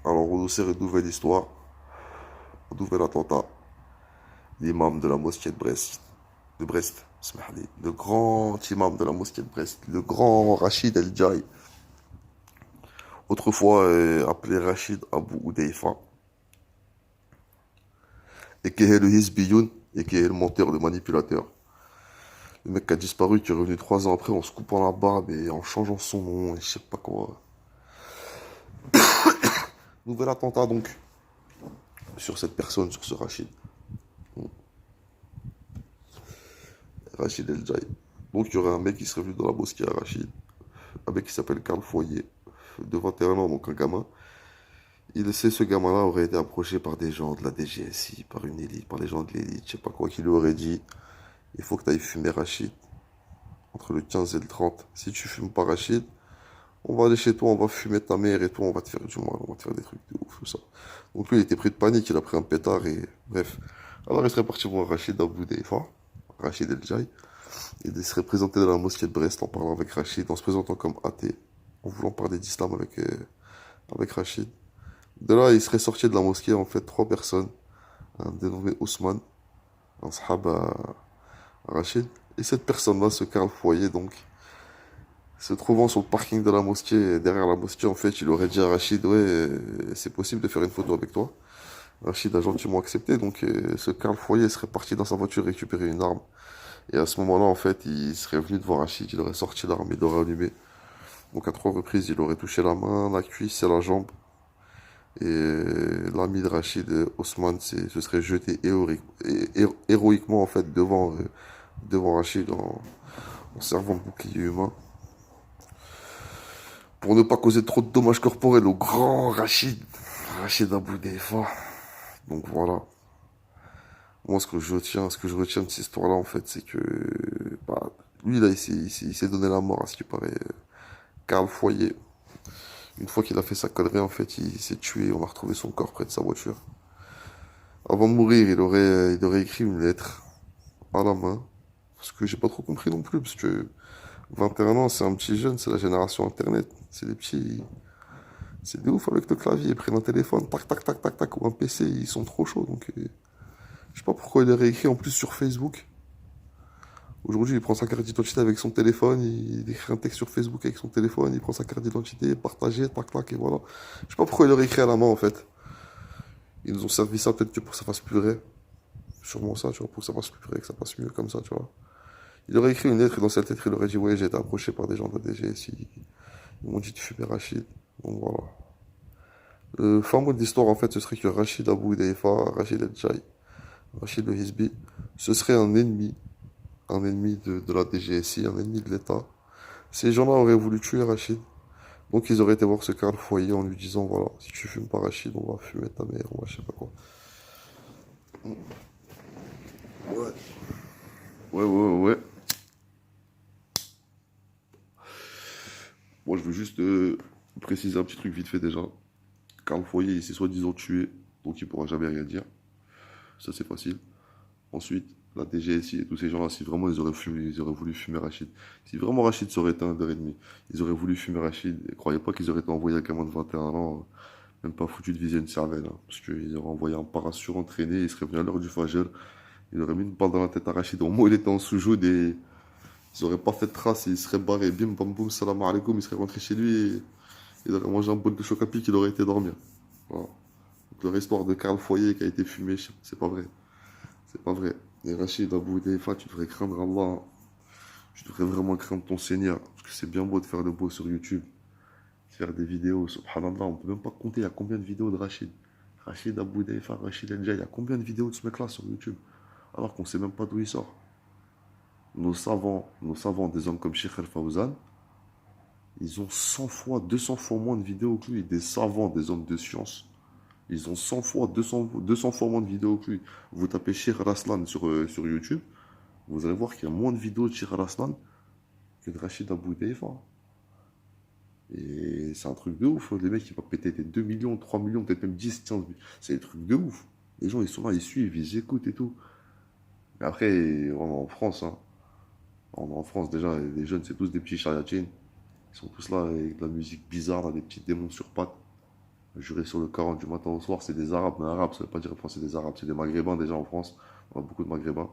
Alors, on nous sert une nouvelle histoire, un nouvel attentat. L'imam de la mosquée de Brest, اسمح لي, le grand imam de la mosquée de Brest, le grand Rachid El Djaï, autrefois appelé Rachid Abu Oudeifa, et qui est le Hizbiyoun, et qui est le menteur, le manipulateur. Le mec qui a disparu, qui est revenu 3 ans après en se coupant la barbe et en changeant son nom, et je sais pas quoi. Nouvel attentat donc, sur cette personne, sur ce Rachid. Rachid El Djaï. Donc il y aurait un mec qui serait venu dans la mosquée à Rachid, un mec qui s'appelle Karl Foyer, de 21 ans, donc un gamin. Ce gamin-là aurait été approché par des gens de la DGSI, par une élite, par les gens de l'élite, je sais pas quoi, qui lui aurait dit, il faut que tu ailles fumer Rachid, entre le 15 et le 30. Si tu fumes pas Rachid, on va aller chez toi, on va fumer ta mère et toi, on va te faire du mal, on va te faire des trucs de ouf, tout ça. Donc lui, il était pris de panique, il a pris un pétard et bref. Alors il serait parti voir Rachid Abou Deifa, Rachid El Djaï. Il serait présenté dans la mosquée de Brest en parlant avec Rachid, en se présentant comme athée, en voulant parler d'islam avec Rachid. De là, il serait sorti de la mosquée, en fait, 3 personnes, un dénommé Ousmane, un sahaba à Rachid, et cette personne-là, ce Karl Foyer, donc, se trouvant sur le parking de la mosquée, derrière la mosquée, en fait, il aurait dit à Rachid, ouais, c'est possible de faire une photo avec toi. Rachid a gentiment accepté, donc ce Karl Foyer serait parti dans sa voiture récupérer une arme. Et à ce moment-là, en fait, il serait venu devant Rachid, il aurait sorti l'arme, il l'aurait allumé. Donc à 3 reprises, il aurait touché la main, la cuisse et la jambe. Et l'ami de Rachid, Osman, se serait jeté héroïquement en fait devant Rachid en servant de bouclier humain. Pour ne pas causer trop de dommages corporels au grand Rachid Abou Deifa. Donc voilà. Moi, ce que je retiens de cette histoire-là, en fait, c'est que bah, lui, là, il s'est donné la mort, à ce qui paraît. Karl Foyer. Une fois qu'il a fait sa connerie, en fait, il s'est tué. On a retrouvé son corps près de sa voiture. Avant de mourir, il aurait écrit une lettre à la main. Ce que j'ai pas trop compris non plus, parce que 21 ans, c'est un petit jeune, c'est la génération Internet. C'est des petits. C'est des ouf avec le clavier. Ils prennent un téléphone, tac, tac, tac, tac, tac, ou un PC, ils sont trop chauds. Donc, je sais pas pourquoi il aurait écrit en plus sur Facebook. Aujourd'hui, il prend sa carte d'identité avec son téléphone, il écrit un texte sur Facebook avec son téléphone, il prend sa carte d'identité, partagé, tac, tac, et voilà. Je sais pas pourquoi il aurait écrit à la main, en fait. Ils nous ont servi ça peut-être que pour que ça fasse plus vrai. Sûrement ça, tu vois, pour que ça passe plus vrai, que ça passe mieux comme ça, tu vois. Il aurait écrit une lettre et dans cette lettre, il aurait dit, ouais, j'ai été approché par des gens de la DGSI. Ils m'ont dit de fumer Rachid. Donc voilà. Le fin mot de l'histoire, en fait, ce serait que Rachid Abou Deifa, Rachid El Djaï, Rachid le Hizbi, ce serait un ennemi de la DGSI, un ennemi de l'État. Ces gens-là auraient voulu tuer Rachid. Donc ils auraient été voir ce Karl Foyer en lui disant, voilà, si tu fumes pas Rachid, on va fumer ta mère, on va je sais pas quoi. Ouais. Ouais, ouais, ouais, ouais. Moi, je veux juste préciser un petit truc vite fait déjà. Karl Foyer, il s'est soi-disant tué, donc il pourra jamais rien dire. Ça, c'est facile. Ensuite, la DGSI et tous ces gens-là, si vraiment ils auraient voulu fumer Rachid, si vraiment Rachid serait été un et demi, ils auraient voulu fumer Rachid, et croyez pas qu'ils auraient été envoyés à gamin de 21 ans, même pas foutu de viser une cervelle, hein, parce qu'ils auraient envoyé un para surentraîné, il serait venu à l'heure du Fajr, il aurait mis une balle dans la tête à Rachid, au moins il était en sous-joue et ils auraient pas fait de trace, il serait barré, bim bam boum, salam alaikum, il serait rentré chez lui et il aurait mangé un bol de choc à pic, il aurait été dormir. Voilà. Donc, leur histoire de Karl Foyer qui a été fumé, c'est pas vrai. C'est pas vrai. Et Rachid Abou Deifa, tu devrais craindre Allah. Tu devrais vraiment craindre ton Seigneur. Parce que c'est bien beau de faire le beau sur YouTube, de faire des vidéos. Subhanallah, on peut même pas compter il y a combien de vidéos de Rachid. Rachid Abou Deifa, Rachid El Djaï, il y a combien de vidéos de ce mec-là sur YouTube. Alors qu'on sait même pas d'où il sort. Nos savants, des hommes comme Sheikh El Fawzan, ils ont 100 fois, 200 fois moins de vidéos que lui. Des savants, des hommes de science. Ils ont 100 fois, 200 fois moins de vidéos que lui. Vous tapez Sheikh Raslan sur YouTube, vous allez voir qu'il y a moins de vidéos de Sheikh Raslan que de Rachid Abou Deifa. Et c'est un truc de ouf. Les mecs, ils vont péter des 2 millions, 3 millions, peut-être même 10, 15. C'est des trucs de ouf. Les gens, ils sont là, ils suivent, ils écoutent et tout. Mais après, on est en France, hein. On est en France déjà, les jeunes, c'est tous des petits chariatines. Ils sont tous là avec de la musique bizarre, là, des petits démons sur pattes. Jurer sur le Coran du matin au soir, c'est des Arabes. Mais Arabes, ça veut pas dire français des Arabes, c'est des Maghrébins déjà en France. On a beaucoup de Maghrébins.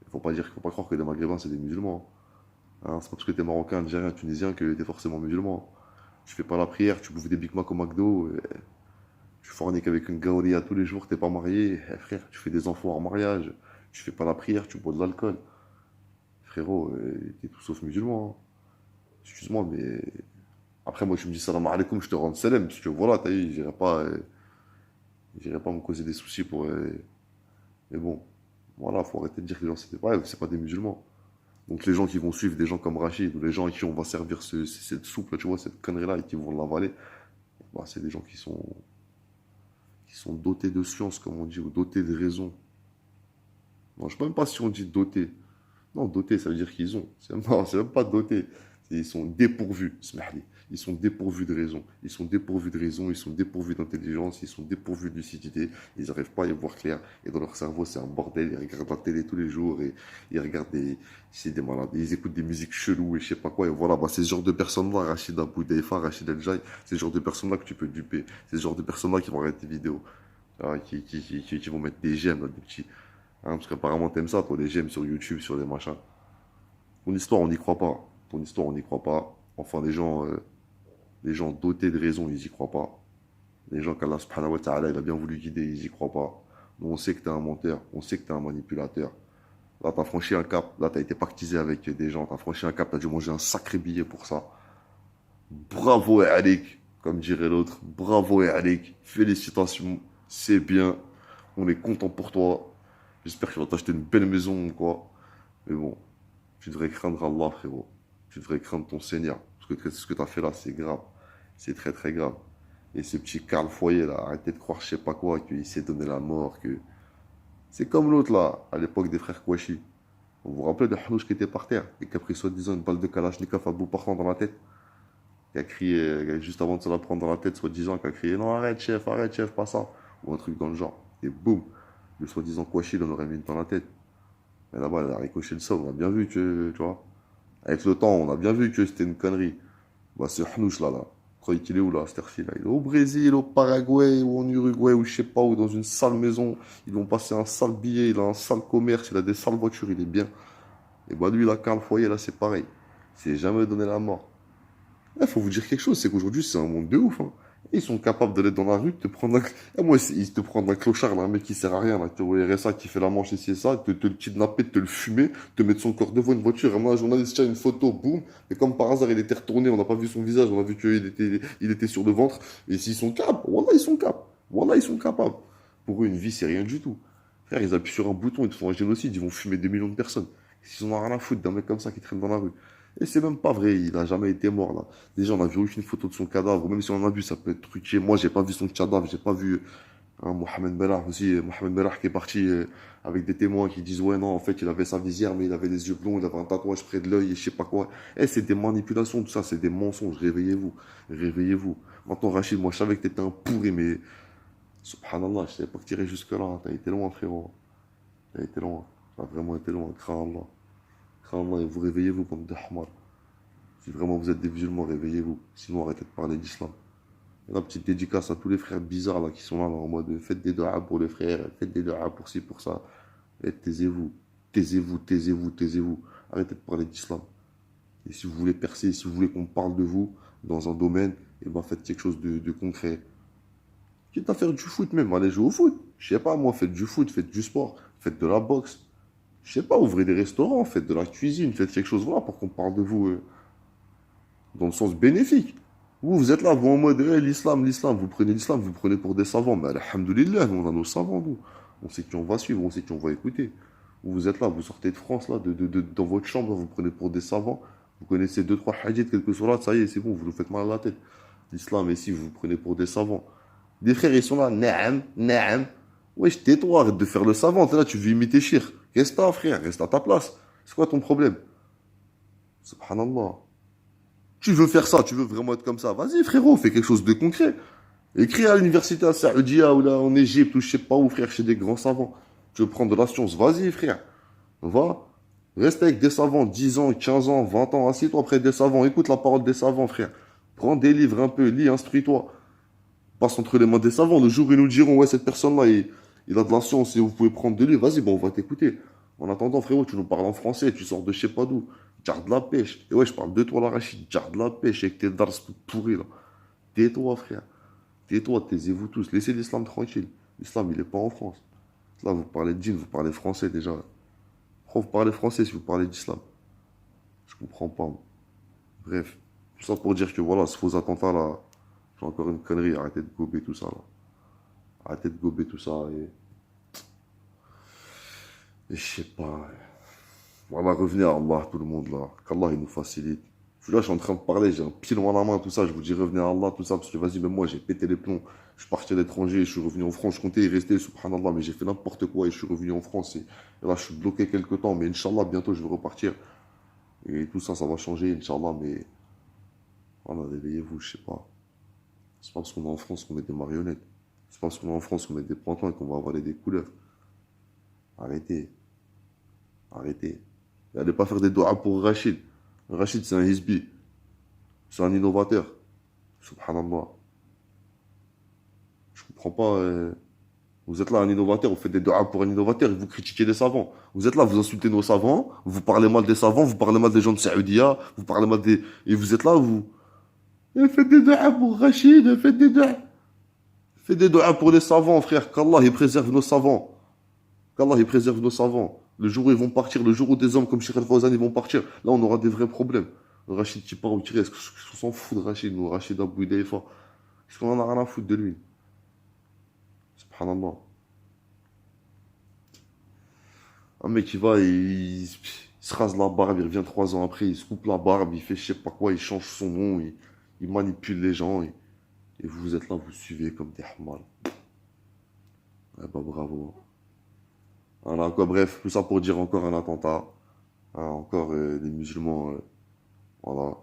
Faut pas croire que les Maghrébins, c'est des musulmans. Hein, c'est pas parce que t'es Marocain, Algérien, Tunisien que t'es forcément musulman. Tu fais pas la prière, tu bouffes des Big Mac au McDo, tu forniques avec une gaouria tous les jours, t'es pas marié. Frère, tu fais des enfants en mariage. Tu fais pas la prière, tu bois de l'alcool. Frérot, t'es tout sauf musulman. Hein. Excuse-moi, mais après, moi, tu me dis salam alaikum, je te rends salam, parce que voilà, t'as vu, j'irai pas me causer des soucis pour. Mais bon, voilà, faut arrêter de dire que les gens, c'est pas des musulmans. Donc, les gens qui vont suivre des gens comme Rachid, ou les gens à qui on va servir cette soupe, là, tu vois, cette connerie-là, et qui vont l'avaler, bah, c'est des gens qui sont dotés de science, comme on dit, ou dotés de raison. Non, je sais même pas si on dit dotés. Non, dotés, ça veut dire qu'ils ont. Non, c'est même pas dotés. Ils sont dépourvus, smahli. Ils sont dépourvus de raison. Ils sont dépourvus de raison, ils sont dépourvus d'intelligence, ils sont dépourvus de lucidité. Ils n'arrivent pas à y voir clair. Et dans leur cerveau, c'est un bordel. Ils regardent la télé tous les jours et ils regardent c'est des malades. Ils écoutent des musiques cheloues et je sais pas quoi. Et voilà, bah, c'est ce genre de personnes-là, Rachid Abou Daifa, Rachid El Jai, c'est ce genre de personnes-là que tu peux duper. C'est ce genre de personnes-là qui vont regarder tes vidéos. Ah, qui vont mettre des j'aime, là, des petits. Hein, parce qu'apparemment, t'aimes ça, toi, les j'aime sur YouTube, sur les machins. Ton histoire, on n'y croit pas. Ton histoire, on n'y croit pas. Enfin, les gens dotés de raison, ils y croient pas. Les gens qu'Allah subhanahu wa ta'ala, il a bien voulu guider, ils y croient pas. Nous, on sait que t'es un menteur, on sait que t'es un manipulateur. Là, t'as franchi un cap. Là, t'as été pactisé avec des gens. T'as franchi un cap, t'as dû manger un sacré billet pour ça. Bravo, Alik, comme dirait l'autre. Bravo, Alik. Félicitations. C'est bien. On est content pour toi. J'espère que tu vas t'acheter une belle maison ou quoi. Mais bon, tu devrais craindre Allah, frérot. Tu devrais craindre ton Seigneur. Parce que ce que tu as fait là, c'est grave. C'est très très grave. Et ce petit Karl Foyer là, arrêtez de croire je sais pas quoi, qu'il s'est donné la mort, que. C'est comme l'autre là, à l'époque des frères Kouachi. Vous vous rappelez de Hanouch qui était par terre et qui a pris soi-disant une balle de Kalachnikov à bout portant dans la tête? Qui a crié, juste avant de se la prendre dans la tête, soi-disant, qui a crié non, arrête chef, pas ça. Ou un truc dans le genre. Et boum, le soi-disant Kouachi, il en aurait mis une dans la tête. Et là-bas, elle a ricoché le sol, on a bien vu que, tu vois. Avec le temps, on a bien vu que c'était une connerie. Bah, ce Hanouch là. Croyez qu'il est où là, cette fille là? Il est au Brésil, au Paraguay, ou en Uruguay, ou je sais pas, ou dans une sale maison. Ils vont passer un sale billet, il a un sale commerce, il a des sales voitures, il est bien. Et bah lui, là, Karl Foyer, là, c'est pareil. Il s'est jamais donné la mort. Il faut vous dire quelque chose, c'est qu'aujourd'hui, c'est un monde de ouf. Hein. Ils sont capables d'aller dans la rue, de te prendre un... Et moi, ils te prennent un clochard, là, un mec qui sert à rien, là, qui est au RSA, qui fait la manche ici et ça, te le kidnapper, te le fumer, te mettre son corps devant une voiture. Et moi, un journaliste tient une photo, boum, et comme par hasard, il était retourné, on n'a pas vu son visage, on a vu il était sur le ventre. Et s'ils sont capables, voilà, ils sont capables. Voilà, ils sont capables. Pour eux, une vie, c'est rien du tout. Frère, ils appuient sur un bouton, ils te font un génocide, ils vont fumer des millions de personnes. Ils en ont rien à foutre d'un mec comme ça qui traîne dans la rue. Et c'est même pas vrai, il a jamais été mort là. Déjà, on a vu aucune photo de son cadavre, même si on en a vu, ça peut être truqué. Moi, j'ai pas vu son cadavre, j'ai pas vu Mohamed Belah aussi. Mohamed Belah qui est parti avec des témoins qui disent ouais, non, en fait, il avait sa visière, mais il avait les yeux blonds, il avait un tatouage près de l'œil et je sais pas quoi. Eh, c'est des manipulations, tout ça, c'est des mensonges. Réveillez-vous, réveillez-vous. Maintenant, Rachid, moi, je savais que t'étais un pourri, mais subhanallah, je savais pas que t'irais jusque-là. T'as été loin, frérot. T'as été loin. T'as vraiment été loin. Crains Allah. Crains Allah et vous réveillez-vous comme des hamars. Si vraiment vous êtes des musulmans, réveillez-vous. Sinon, arrêtez de parler d'islam. Et la petite dédicace à tous les frères bizarres là, qui sont là, en mode faites des doigts pour les frères, faites des doigts pour ci, pour ça. Et taisez-vous. Taisez-vous, taisez-vous, taisez-vous. Arrêtez de parler d'islam. Et si vous voulez percer, si vous voulez qu'on parle de vous dans un domaine, et ben faites quelque chose de concret. Quitte à faire du foot même, allez jouer au foot. Je sais pas, moi, faites du foot, faites du sport, faites de la boxe. Je sais pas, ouvrez des restaurants, faites de la cuisine, faites quelque chose, voilà, pour qu'on parle de vous. Dans le sens bénéfique. Vous êtes là, vous en mode, l'islam, vous prenez l'islam, vous prenez pour des savants. Mais alhamdoulilah, nous on a nos savants, nous. On sait qui on va suivre, on sait qui on va écouter. Vous êtes là, vous sortez de France, là, dans votre chambre, là, vous prenez pour des savants. Vous connaissez deux, trois hadiths, quelques sourates, ça y est, c'est bon, vous nous faites mal à la tête. L'islam, ici, vous prenez pour des savants. Des frères, ils sont là, naam, naam. Wesh, tais-toi, arrête de faire le savant, t'es là, tu veux imiter Shir. Reste là, frère, reste à ta place. C'est quoi ton problème? Subhanallah. Tu veux faire ça, tu veux vraiment être comme ça. Vas-y, frérot, fais quelque chose de concret. Écris à l'université à Saoudia ou là en Égypte ou je sais pas où, frère, chez des grands savants. Tu veux prendre de la science, vas-y, frère. Va. Reste avec des savants, 10 ans, 15 ans, 20 ans. Assieds-toi près des savants. Écoute la parole des savants, frère. Prends des livres un peu, lis, instruis-toi. passe entre les mains des savants. Le jour où ils nous diront, ouais, cette personne-là, il a de la science et vous pouvez prendre de lui, vas-y, bon, on va t'écouter. En attendant, frérot, tu nous parles en français, tu sors de je sais pas d'où. Garde la pêche. Et ouais, je parle de toi, la Rachid. Garde la pêche avec tes dars tout pourris, là. Tais-toi, frère. Tais-toi, taisez-vous tous. Laissez l'islam tranquille. L'islam, il est pas en France. Là, vous parlez de djinn, vous parlez français déjà. Pourquoi vous parlez français si vous parlez d'islam? Je comprends pas, moi. Bref. Tout ça pour dire que voilà, ce faux attentat là, c'est encore une connerie. Arrêtez de gober tout ça là. Arrêtez de gober tout ça et je sais pas. Voilà, revenez à Allah, tout le monde là. Qu'Allah il nous facilite. Là, je suis en train de parler, j'ai un pilon à la main, tout ça. Je vous dis revenez à Allah, tout ça, parce que vas-y, même moi j'ai pété les plombs. Je suis parti à l'étranger, je suis revenu en France, je comptais y rester, subhanallah, mais j'ai fait n'importe quoi et je suis revenu en France. Et là, je suis bloqué quelque temps, mais Inch'Allah, bientôt je vais repartir. Et tout ça, ça va changer, Inch'Allah, mais voilà, réveillez-vous, je sais pas. C'est pas parce qu'on est en France qu'on est des marionnettes. C'est pas parce qu'on est en France qu'on est des pantins et qu'on va avaler des couleurs. Arrêtez. Arrêtez. Et allez pas faire des doigts pour Rachid. Rachid, c'est un Hizbi. C'est un innovateur. Subhanallah. Je comprends pas. Vous êtes là, un innovateur, vous faites des doigts pour un innovateur et vous critiquez des savants. Vous êtes là, vous insultez nos savants, vous parlez mal des savants, vous parlez mal des gens de Saoudia, vous parlez mal des... Et vous êtes là, vous... Faites des doigts pour Rachid, faites des doigts. Faites des doigts pour les savants, frère. Qu'Allah, il préserve nos savants. Qu'Allah, il préserve nos savants. Le jour où ils vont partir, le jour où des hommes comme Sheikh Al-Fawzan, ils vont partir, là, on aura des vrais problèmes. Rachid qui part ou qui reste, on s'en fout de Rachid, nous, Rachid Abou Idaifa. Qu'est-ce qu'on en a rien à foutre de lui? Subhanallah. Un mec, il va, il se rase la barbe, il revient 3 ans après, il se coupe la barbe, il fait je sais pas quoi, il change son nom, il manipule les gens, et vous êtes là, vous suivez comme des hamals. Eh bah bravo. Voilà, quoi, bref, tout ça pour dire encore un attentat. Hein, encore des musulmans, voilà.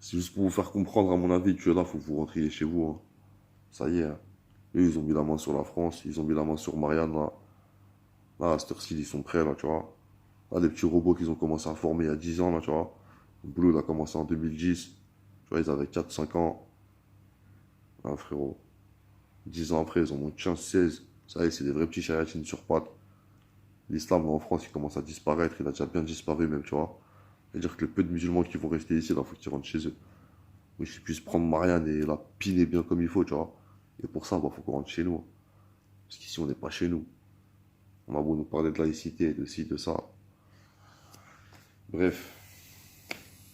C'est juste pour vous faire comprendre, à mon avis, que là, faut que vous rentriez chez vous. Hein. Ça y est. Hein. Eux, ils ont mis la main sur la France, ils ont mis la main sur Marianne, là. Là, à cette heure-ci, ils sont prêts, là, tu vois. Là, les petits robots qu'ils ont commencé à former il y a 10 ans, là, tu vois. Blue, il a commencé en 2010. Tu vois, ils avaient 4 5 ans. Ah, frérot. 10 ans après, ils ont moins 15, 16. Ça y est, c'est des vrais petits chariatines sur pattes. L'islam, en France, il commence à disparaître. Il a déjà bien disparu, même, tu vois. C'est-à-dire que le peu de musulmans qui vont rester ici, là, il faut qu'ils rentrent chez eux. Oui, qu'ils puissent prendre Marianne et la piner bien comme il faut, tu vois. Et pour ça, bah, faut qu'on rentre chez nous. Parce qu'ici, on n'est pas chez nous. On a beau nous parler de laïcité, de ci, de ça. Bref,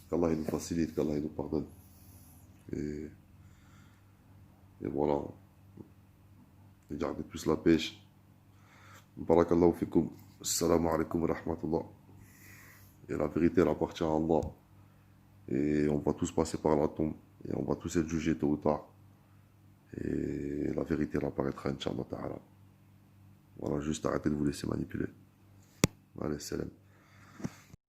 qu'Allah il nous facilite, qu'Allah il nous pardonne. Et, et voilà. Et gardez plus la pêche. Barakallahu fikum. Assalamu alaikum wa rahmatullah. Et la vérité, elle appartient à Allah. Et on va tous passer par la tombe. Et on va tous être jugés tôt ou tard. Et la vérité, elle apparaîtra, Inch'Allah ta'ala. Voilà, juste arrêtez de vous laisser manipuler. Allez, salam.